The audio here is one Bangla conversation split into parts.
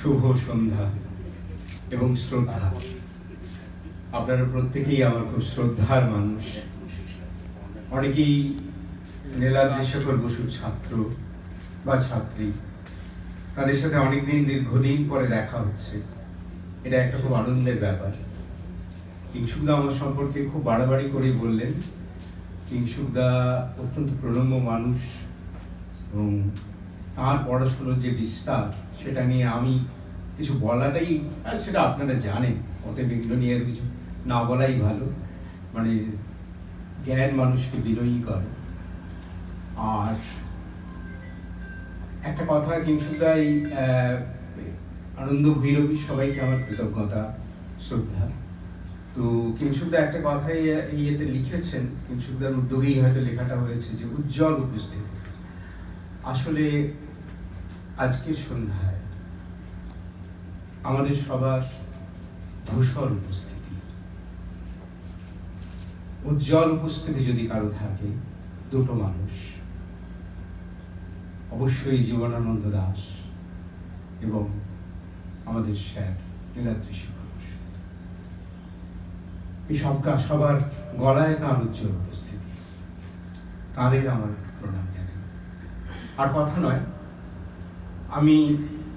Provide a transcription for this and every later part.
শুভ সন্ধ্যা এবং শ্রদ্ধা। আপনারা প্রত্যেকেই আমার খুব শ্রদ্ধার মানুষ। অনেকেই নীলাদ্রি শেখর বসুর ছাত্র বা ছাত্রী, তাদের সাথে অনেকদিন দীর্ঘদিন পরে দেখা হচ্ছে। এটা একটা খুব আনন্দের ব্যাপার। কিংশুকদা আমার সম্পর্কে খুব বাড়াবাড়ি করেই বললেন। কিংশুকদা অত্যন্ত প্রণম্য মানুষ এবং তার পড়াশুনোর যে বিস্তার, সেটা নিয়ে আমি কিছু বলাটাই, আর সেটা আপনারা জানেন, অতএব এগুলো নিয়ে আর কিছু না বলাই ভালো। মানে জ্ঞান মানুষকে বিনয়ী করে। আর একটা কথা, কিংশুকদা এই আনন্দ ভৈরবী সবাইকে আমার কৃতজ্ঞতা, শ্রদ্ধা। তো কিংশুকদা একটা কথাই ইয়েতে লিখেছেন, কিংশুকদার উদ্যোগেই হয়তো লেখাটা হয়েছে, যে উজ্জ্বল উপস্থিতি। আসলে আজকের সন্ধ্যায় আমাদের সবার ধূসর উপস্থিতি। উজ্জ্বল উপস্থিতি যদি কারো থাকে, দুটো মানুষ, অবশ্যই জীবনানন্দ দাশ এবং আমাদের স্যার নীলাদ্রি শেখর বসু। এই সবার গলায় তাঁর উজ্জ্বল উপস্থিতি, তাঁদের আমার প্রণাম জানাই। আর কথা নয়, আমি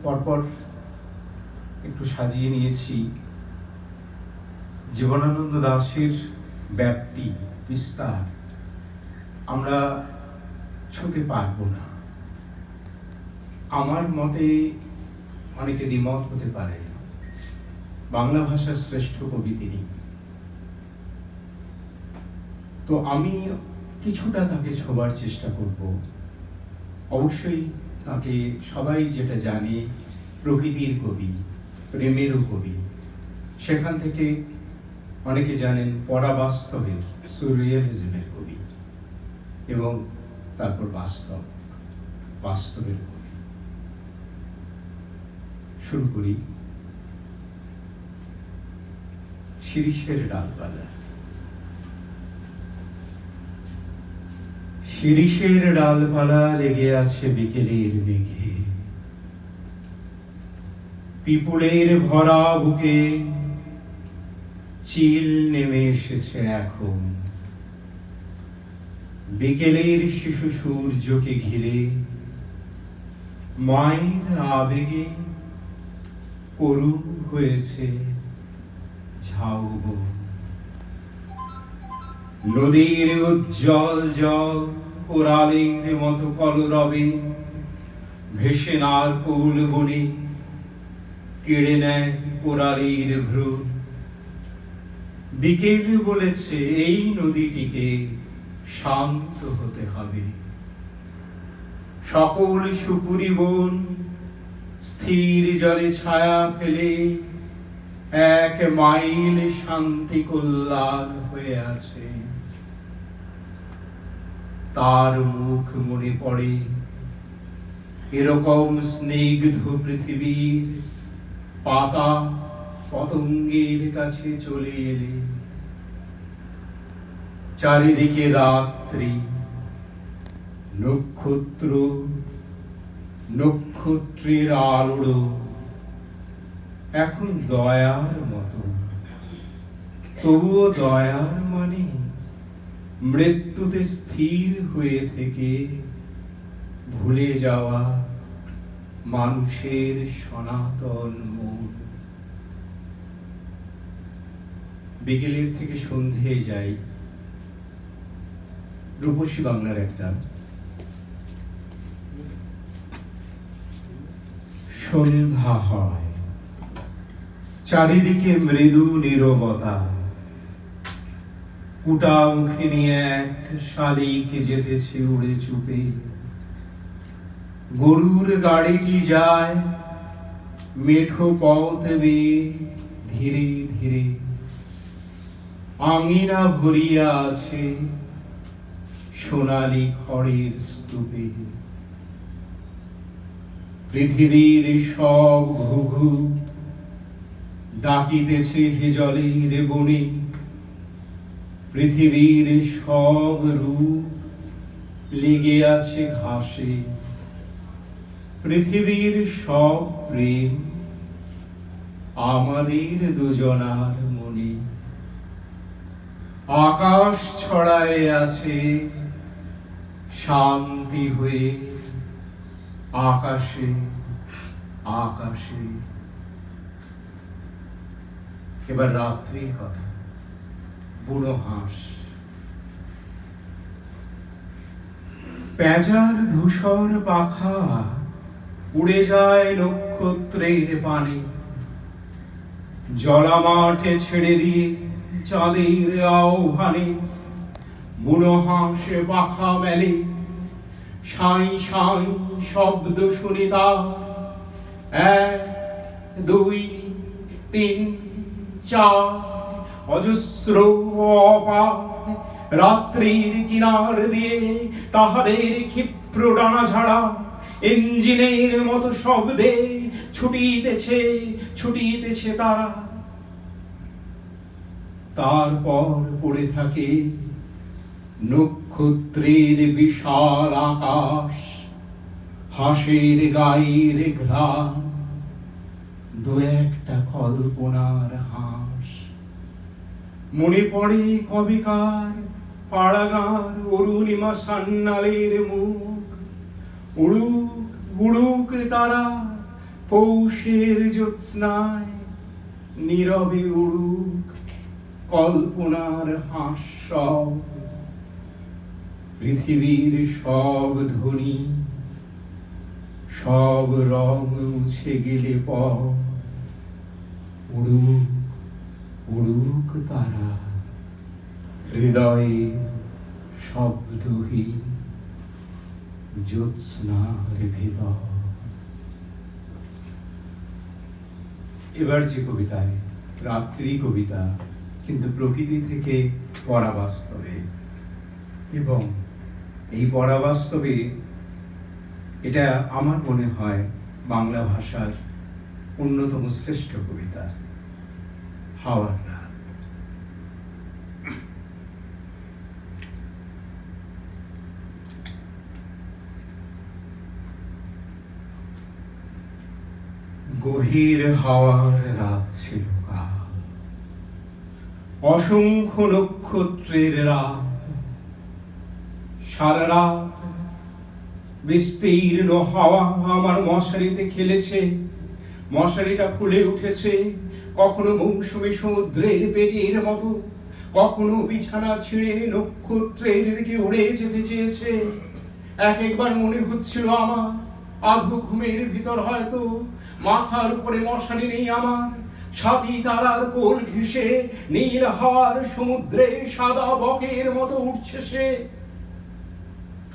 পরপর একটু সাজিয়ে নিয়েছি জীবনানন্দ দাশের ব্যাপ্তি, বিস্তার আমরা ছুঁতে পারবো না। আমার মতে অনেকে দ্বিমত হতে পারে, বাংলা ভাষার শ্রেষ্ঠ কবি তিনি। তো আমি কিছুটা তাকে ছোঁয়ার চেষ্টা করব। অবশ্যই তাকে সবাই যেটা জানে, প্রকৃতির কবি, প্রেমেরও কবি। সেখান থেকে অনেকে জানেন পরাবাস্তবের, সুরিয়ালিজমের কবি, এবং তারপর বাস্তবের কবি। শুরু করি শিরীষের ডালপালা। শিরীষের ডালপালা লেগে আছে বিকেলের মেঘে, পিপুলের ভরা বুকে চিল নেমে এসেছে এখন। বিকেলের শিশু সূর্যকে ঘিরে মায়ের আবেগে করুণ হয়েছে ঝাউবন। নদীর উজ্জ্বল জল কোরালের মতো কলরবে ভেসে নারকুল বনে কেড়ে নেয় কোরালের ভ্রু। বিকেল বলেছে এই নদীটিকে শান্ত হতে হবে। সকল সুপুরি বন স্থির জলে ছায়া ফেলে এক মাইল শান্তি কল্যাণ হয়ে আছে। তার মুখ মনে পড়ে এরকম স্নিগ্ধ পৃথিবীর পাতা পতঙ্গের কাছে চলে এলে। চারিদিকে রাত্রি, নক্ষত্র, নক্ষত্রের আলোড়ো এখন দয়ার মতো। তবুও দয়ার মানে মৃত্যুতে স্থির হয়ে থেকে ভুলে যাওয়া মানুষের সনাতন মন। বিকেলের থেকে সন্ধে যাই, রূপসী বাংলার একটা। সন্ধ্যা হয়, চারিদিকে মৃদু নীরবতা। কুটা মুখে নিয়ে এক শালিক যেতেছে উড়ে চুপে। গরুর গাড়িটি যায় মেঠো পথ বেয়ে ধীরে ধীরে। আঙিনা ভরিয়া আছে সোনালি খড়ের স্তূপে। পৃথিবীর সব ঘুঘু ডাকিতেছে হিজলের বনে। পৃথিবীর সব রূপ লেগে আছে ঘাসে। পৃথিবীর সব প্রেম আমাদের দুজনার মনে আকাশ ছড়ায় আছে শান্তি হয়ে আকাশে আকাশে। এবার রাত্রির কথা। বুড়ো হাঁস পেঁচার ধূসর পাখা উড়ে যায় নক্ষত্রের পানে, জলা মাঠে ছেড়ে দিয়ে চাঁদের আহ্বানে বুনো হাঁস পাখা মেলে, সাঁই সাঁই শব্দ শুনে তার 1 2 3 4 অজস্র অপার রাত্রির কিনার দিয়ে তাহাদের ক্ষিপ্র ডানা ঝাড়া ইঞ্জিনের মতো শব্দে ছুটিতেছে ছুটিতেছে তারা। তারপর পড়ে থাকে নক্ষত্রের বিশাল আকাশ, হাঁসের গায়ের ঘ্রাণ, 2-1টা কল্পনার হাঁস। মনে পড়ে কবিকার পাড়াগাঁর অরুণিমা সান্যালের মুখ, উড়ুক উড়ুক তারা পৌষের জ্যোৎস্নায়, নীরবে উড়ুক কল্পনার হাঁস সব। পৃথিবীর সব ধ্বনি সব রং মুছে গেলে পর উড়ুক উড়ুক তারা হৃদয়ে শব্দহীন জ্যোৎস্নার ভেতর। এবার যে কবিতায় রাত্রি কবিতা, কিন্তু প্রকৃতি থেকে পরাবাস্তবে, এবং এই পরাবাস্তবে এটা আমার মনে হয় বাংলা ভাষার অন্যতম শ্রেষ্ঠ কবিতা, হাওয়ার রাত। গভীর হাওয়ার রাত ছিল কাল, অসংখ্য নক্ষত্রের রাত। সারা রাত বিস্তীর্ণ হাওয়া আমার মশারিতে খেলেছে, মশারিটা ফুলে উঠেছে কখনো মৌসুমী সমুদ্রের পেটের মতো, কখনো বিছানা ছিঁড়ে নক্ষত্রের দিকে উড়ে যেতে চেয়েছে। একবার মনে হচ্ছিল আমার আধো ঘুমের ভিতর হয়তো মাথার উপরে মশারি নেই আমার, সাথী তারার কোল ঘেঁষে নীল হাওয়ার সমুদ্রে সাদা বকের মতো উঠছে সে।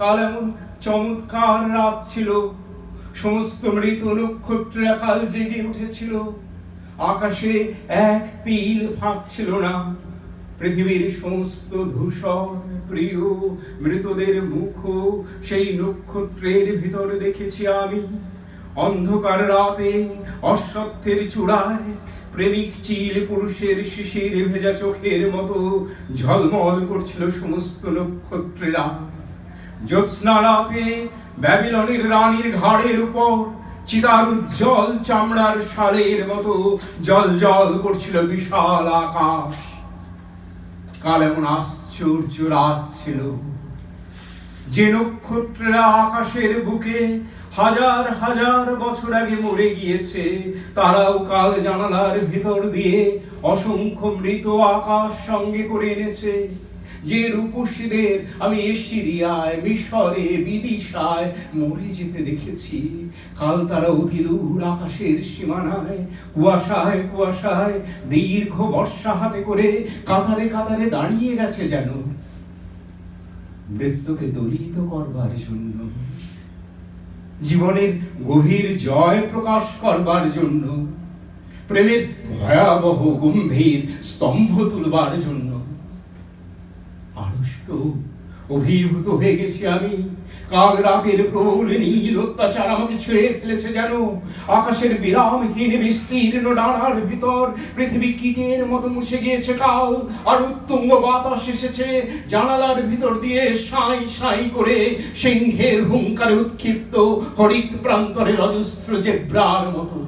কাল এমন চমৎকার রাত ছিল, সমস্ত মৃত নক্ষত্র কাল জেগে উঠেছিল। আকাশে এক তিল ফাঁক ছিল না, পৃথিবীর সমস্ত ধূসর প্রিয় মৃতদের মুখ সেই নক্ষত্রের ভিতরে দেখেছি আমি। অন্ধকার রাতে অশ্বত্থের চূড়ায় প্রেমিক চিল পুরুষের শিশির ভেজা চোখের মতো ঝলমল করছিল সমস্ত নক্ষত্রেরা। জ্যোৎস্না রাতে ব্যাবিলনের রানীর ঘাড়ের উপর চিতার উজ্জ্বল চামড়ার শালের মতো জল জল করছিল বিশাল আকাশ। কাল এমন আশ্চর্য রাত ছিল, যে নক্ষত্ররা আকাশের বুকে হাজার হাজার বছর আগে মরে গিয়েছে, তারাও কাল জানালার ভিতর দিয়ে অসংখ্য মৃত আকাশ সঙ্গে করে এনেছে। যে রূপসীদের আমি এশিরিয়ায়, মিশরে, বিদিশায় মরে যেতে দেখেছি, কাল তারা অতি দূর আকাশের সীমানায় কুয়াশায় কুয়াশায় দীর্ঘ বর্ষা হাতে করে কাতারে কাতারে দাঁড়িয়ে গেছে, যেন মৃত্যুকে দলিত করবার জন্য, জীবনের গভীর জয় প্রকাশ করবার জন্য, প্রেমের ভয়াবহ গম্ভীর স্তম্ভ তুলবার জন্য। আড়ষ্ট অভিভূত হয়ে গেছি আমি। কাল রাতের প্রবল নীল অত্যাচার আমাকে ছেড়ে ফেলেছে, যেন আকাশের বিরামহীন বিস্তীর্ণ ডানার ভিতর পৃথিবী কীটের মতো মুছে গিয়েছে কাল। আর উত্তুঙ্গ বাতাস এসেছে জানালার ভিতর দিয়ে সাঁই সাঁই করে, সিংহের হুঙ্কারে উৎক্ষিপ্ত হরিত প্রান্তরের অজস্র জেব্রার মতো।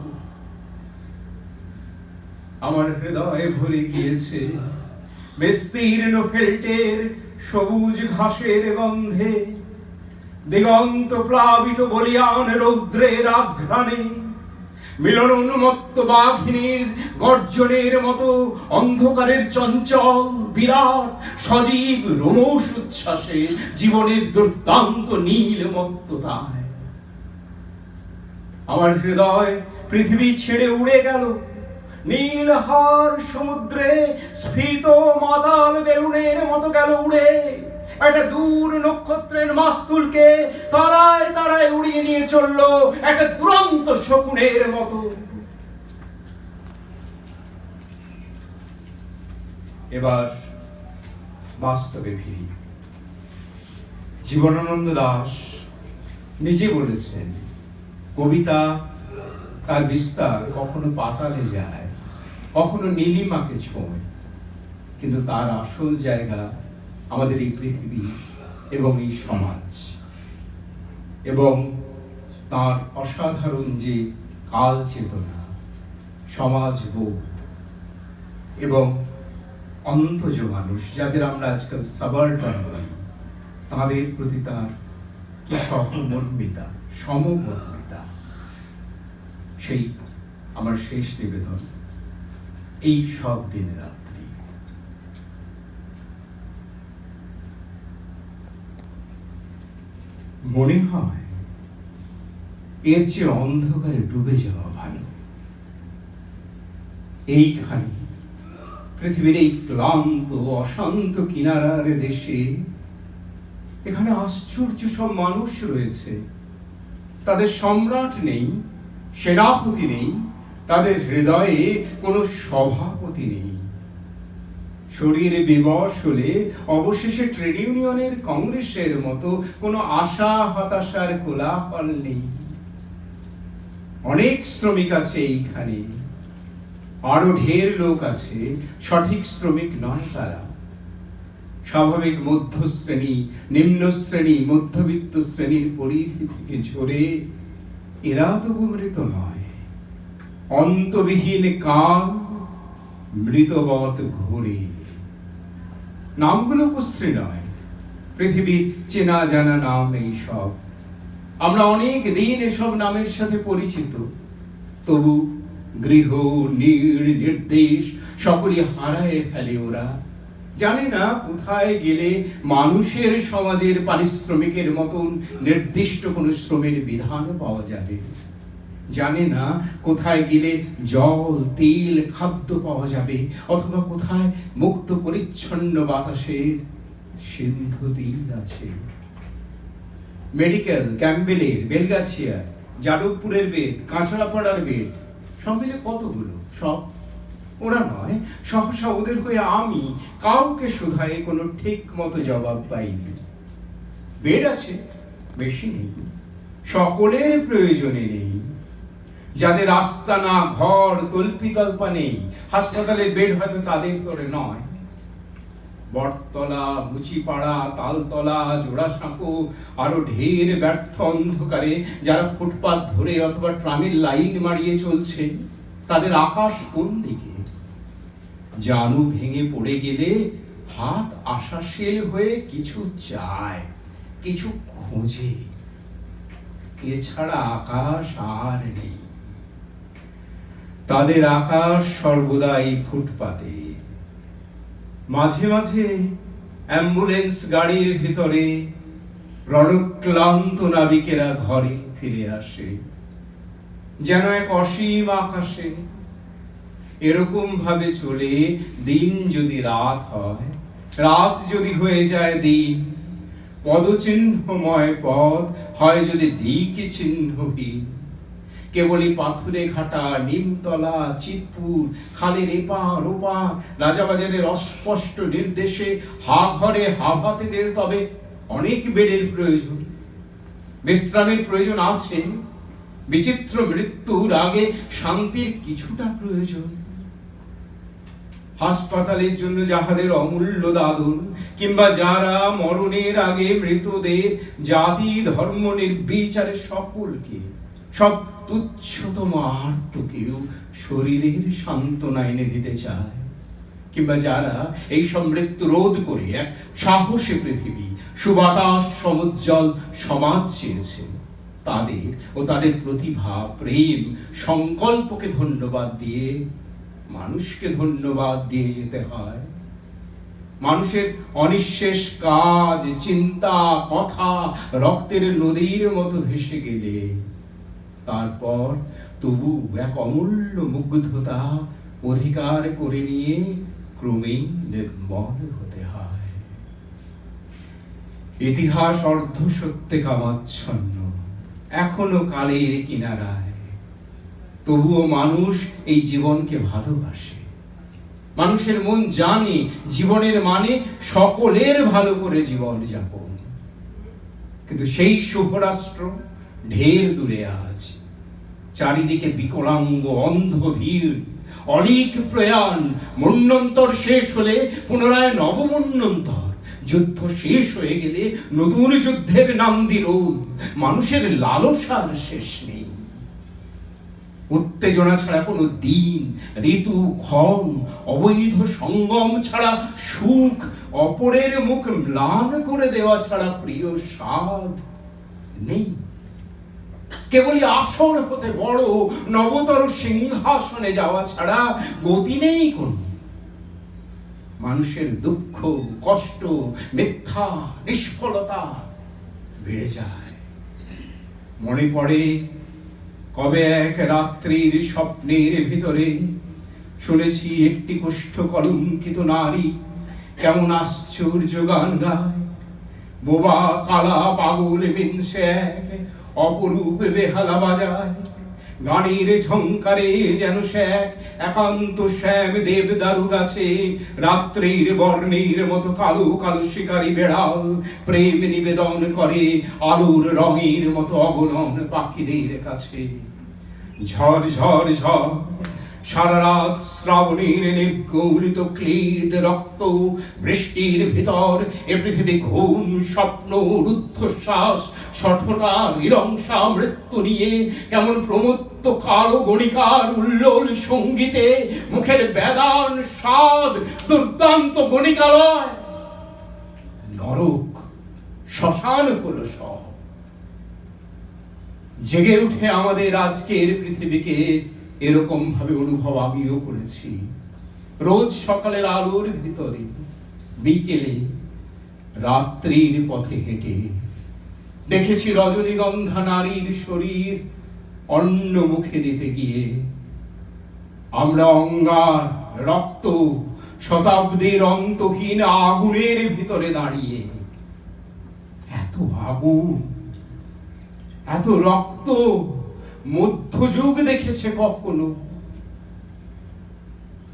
আমার হৃদয়ে ভরে গিয়েছে বিস্তীর্ণ ফেল্টের সবুজ ঘাসের গন্ধে, দিগন্ত প্লাবিত বলিয়ান রৌদ্রের আঘ্রাণে, মিলন উন্মত্ত বাঘিনীর গর্জনের মতো অন্ধকারের চঞ্চল বিরাট সজীব রোমশ উচ্ছ্বাসে, জীবনের দুর্দান্ত নীলমত্ততায় আমার হৃদয় পৃথিবী ছেড়ে উড়ে গেল নীলহার সমুদ্রে, স্ফীত মাতাল বেলুনের মতো গেল উড়ে। একটা দূর নক্ষত্রের মাস্তুলকে তারায় তারায় উড়িয়ে নিয়ে চলল একটা দুরন্ত শকুনের মতো। এবার বাস্তবে ফিরি। জীবনানন্দ দাশ নিজে বলেছেন, কবিতা তার বিস্তার কখনো পাতালে যায়, কখনো নীলিমাকে ছোঁয়, কিন্তু তার আসল জায়গা আমাদের এই পৃথিবী এবং এই সমাজ। এবং তার অসাধারণ যে কাল চেতনা, সমাজবোধ এবং অন্তজ মানুষ, যাদের আমরা আজকাল সাবালটার্ন বলি, তাদের প্রতি তার কি সহমর্মিতা, সমমর্মিতা, সেই আমার শেষ নিবেদন। এই সব দিন রাত্রি মনে হয় এর চেয়ে অন্ধকারে ডুবে যাওয়া ভালো। এইখানে পৃথিবীর এই ক্লান্ত অশান্ত কিনারার দেশে এখানে আশ্চর্য সব মানুষ রয়েছে। তাদের সম্রাট নেই, সেনাপতি নেই, তাদের হৃদয়ে কোনো সভাপতি নেই। শরীরে বিবশ হলে অবশেষে ট্রেড ইউনিয়নের কংগ্রেসের মতো কোনো আশা হতাশার কোলাহল নেই। অনেক শ্রমিক আছে এইখানে, আরো ঢের লোক আছে সঠিক শ্রমিক নয়, তারা স্বাভাবিক মধ্যশ্রেণী, নিম্ন শ্রেণী, মধ্যবিত্ত শ্রেণীর পরিধি থেকে ঝরে এরা তবু মৃত নয়। অন্তবিহীন কাল মৃতবৎ ঘোরে। নামগুলো কুশ্রী নয়, পৃথিবীর চেনা জানা নাম এই সব। আমরা অনেক দিন এসব নামের সাথে পরিচিত, তবু গৃহ, নির্দেশ সকলই হারায় ফেলে ওরা। জানে না কোথায় গেলে মানুষের সমাজের পারিশ্রমিকের মতন নির্দিষ্ট কোনো শ্রমের বিধান পাওয়া যাবে। জানে না কোথায় গেলে জল, তেল, খাদ্য পাওয়া যাবে, অথবা কোথায় মুক্ত পরিচ্ছন্ন বাতাসের সিন্ধু তীর আছে। মেডিকেল, ক্যাম্বেলের, বেলগাছিয়ার, যাদবপুরের বেড, কাঁচড়াপাড়ার বেড, সব মিলে কতগুলো, সব ওরা নয়। সহসা ওদের হয়ে আমি কাউকে শোধায় কোনো ঠিক মতো জবাব পাইনি। বেড আছে, বেশি নেই, সকলের প্রয়োজনে নেই। যাদের আস্তানা, ঘর, তল্পিকল্পা নেই, হাসপাতালের বেড হয়তো তাদের তরে নয়। বটতলা, বুচিপাড়া, তালতলা, জোড়াসাঁকো, আরো ঢের ব্যর্থ অন্ধকারে যারা ফুটপাত ধরে অথবা ট্রামের লাইন মারিয়ে চলছে, তাদের আকাশ কোন দিকে? জানু ভেঙে পড়ে গেলে হাত আশাশীল হয়ে কিছু চায়, কিছু খোঁজে, এছাড়া আকাশ আর নেই। তাদের আকাশ সর্বদাই ফুটপাতে। মাঝে মাঝে অ্যাম্বুলেন্স গাড়ির ভিতরে রণক্লান্ত নাবিকেরা ঘরে ফিরে আসে, যেন এক অসীম আকাশে। এরকম ভাবে চলে দিন যদি রাত হয়, রাত যদি হয়ে যায় দিন, পদচিহ্নময় পথ হয় যদি দিক চিহ্নহীন। কেবলই পাথুরে ঘাটা, নিমতলা, চিতপুর, খালের এপার ওপার, রাজাবাজারের অস্পষ্ট নির্দেশে হা ঘরে হাভাতেদের তবে অনেক বেডের প্রয়োজন, বিশ্রামের প্রয়োজন আছে। বিচিত্র মৃত্যুর আগে শান্তির কিছুটা প্রয়োজন। হাসপাতালের জন্য যাহাদের অমূল্য দাদন, কিংবা যারা মরণের আগে মৃতদের জাতি ধর্ম নির্বিচারে সকলকে সব তুচ্ছতম আর্তকেও শরীরের সান্ত্বনা এনে দিতে চায়, কিংবা যারা এই সব মৃত্যু রোধ করে এক সাহসী পৃথিবী, সুবাতাস, সমুজ্জ্বল সমাজ চেয়েছে, তাদের ও তাদের প্রতিভা, প্রেম, সংকল্পকে ধন্যবাদ দিয়ে মানুষকে ধন্যবাদ দিয়ে যেতে হয়। মানুষের অনিঃশেষ কাজ, চিন্তা, কথা রক্তের নদীর মতো ভেসে গেলে তারপর তবু এক অমূল্য মুগ্ধতা অধিকার করে নিয়ে ক্রমেই নির্মল হতে হয়। ইতিহাস অর্ধ সত্যে কামাচ্ছন্ন, এখনো কালের কিনারায়, তবুও মানুষ এই জীবনকে ভালোবাসে। মানুষের মন জানে জীবনের মানে সকলের ভালো করে জীবন যাপন। কিন্তু সেই শুভরাষ্ট্র ঢের দূরে আজ। চারিদিকে বিকলাঙ্গ অন্ধ ভিড়, অলিক প্রয়াণ। মন্বন্তর শেষ হলে পুনরায় নবমন্বন্তর, যুদ্ধ শেষ হয়ে গেলে নতুন যুদ্ধের নাম দিল। মানুষের লালসার শেষ নেই। উত্তেজনা ছাড়া কোনো দিন, ঋতু, ক্ষণ, অবৈধ সঙ্গম ছাড়া সুখ, অপরের মুখ ম্লান করে দেওয়া ছাড়া প্রিয় স্বাদ নেই। কেবলই আসর হতে বড়, নবতর সিংহাসনে যাওয়া ছাড়া গতি নেই কোন। মানুষের দুঃখ, কষ্ট, মিথ্যা, নিষ্ফলতা বেড়ে যায়। মনে পড়ে কবে এক রাত্রির স্বপ্নের ভিতরে শুনেছি একটি কুষ্ঠ কলঙ্কিত নারী কেমন আশ্চর্য গান গায়। বোবা কালা পাগল মিনসে এক অপরূপ বেহালা বাজায়। গানের ঝংকারে যেন সে একান্ত শ্যাম দেবদারু গাছে রাত্রির বর্ণের মতো কালো কালো শিকারী বেড়াল প্রেম নিবেদন করে আলোর রঙের মতো অগণন পাখিদের কাছে। ঝড় ঝড় ঝড় সারা রাত শ্রাবণের নির্গৌলিত ক্লীদ রক্ত বৃষ্টির ভিতর এ পৃথিবী ঘুম, স্বপ্ন, রুদ্ধশ্বাস, শঠতা, নিরংসা মৃত্যু নিয়ে কেমন প্রমত্ত কালো গণিকার উল্লোল সঙ্গীতে মুখের বেদান স্বাদ দুর্দান্ত গণিকালয়। নরক শ্মশান হলো সব। জেগে উঠে আমাদের আজকের পৃথিবীকে এরকম ভাবে অনুভব আমিও করেছি। রোজ সকালের আলোর ভিতরে, বিকেলে, রাত্রির পথে হেঁটে দেখেছি রজনীগন্ধা নারীর শরীর অন্ন মুখে দিতে গিয়ে। আমরা অঙ্গার, রক্ত, শতাব্দীর অন্তহীন আগুনের ভিতরে দাঁড়িয়ে। এত আগুন, এত রক্ত মধ্যযুগ দেখেছে কখনো?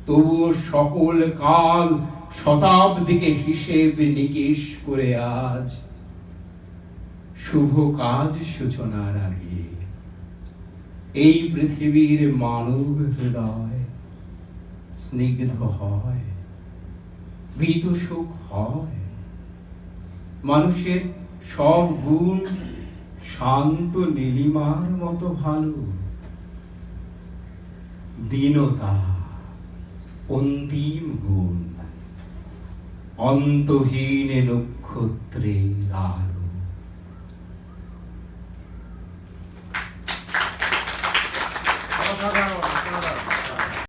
তবুও সকল কাল শতাব্দীকে হিসেব নিকেশ করে আজ শুভ কাজ সূচনার আগে এই পৃথিবীর মানব হৃদয় স্নিগ্ধ হয়, ভীত সুখ হয়। মানুষের সব গুণ শান্ত নীলিমার মতো ভালো। দীনতা অন্তিম গুণ, অন্তহীন নক্ষত্রের আলো।